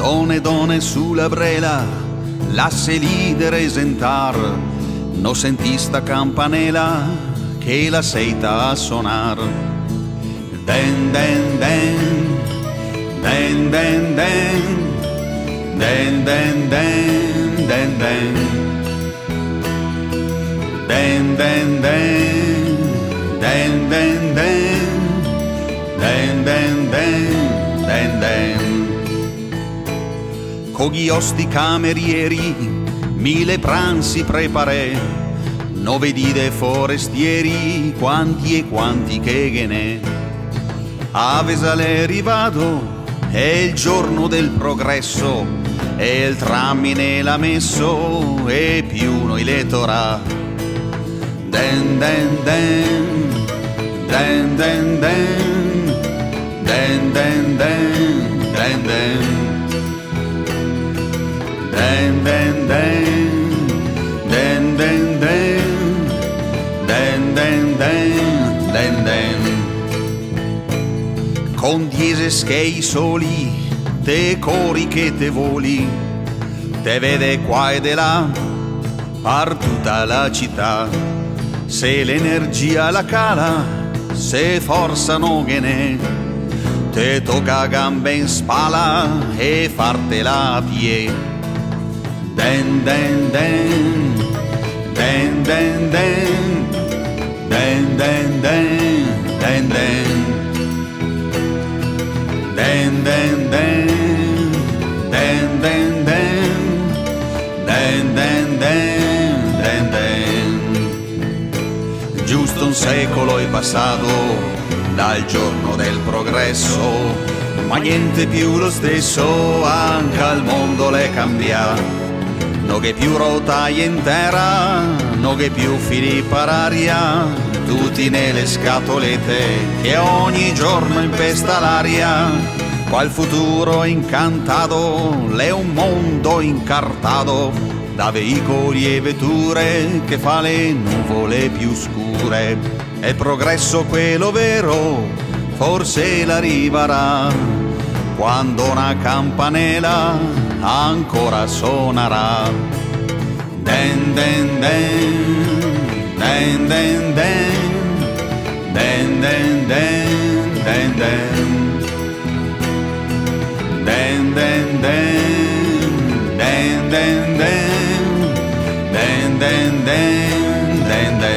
Done sulla brela, lasse lidere esentar, no sentista campanela che la seita a sonar. Den den den, den den den, den den den, den den, den den den, den den den, den den den, den den. Con gli osti camerieri, 1000 pranzi preparè, 9 dide forestieri, quanti e quanti che ne. A Vesale rivado, è il giorno del progresso, e il tramine l'ha messo, e più noi le torà. Den den den, den den den, den den den, den den. Den den den, den den den, den den den, den den. Con diese schei soli, te cori che te voli, te vede qua e de là, par tutta la città. Se l'energia la cala, se forza non ne, te tocca gambe in spalla e fartela a piedi. Den den den, den den den, den den den, den den, den den den, den den den, den den den, den den. Giusto un secolo è passato dal giorno del progresso, ma niente più lo stesso, anche al mondo l'è cambiato. No che più rotaia in terra, no che più fili per aria, tutti nelle scatolette che ogni giorno impesta l'aria. Qua il futuro incantato, l'è un mondo incartato da veicoli e vetture che fa le nuvole più scure. E il progresso quello vero forse l'arriverà quando una campanella ancora suonerà. Den den den, den den den, den den den, den den, den den den, den den den, den den den, den den.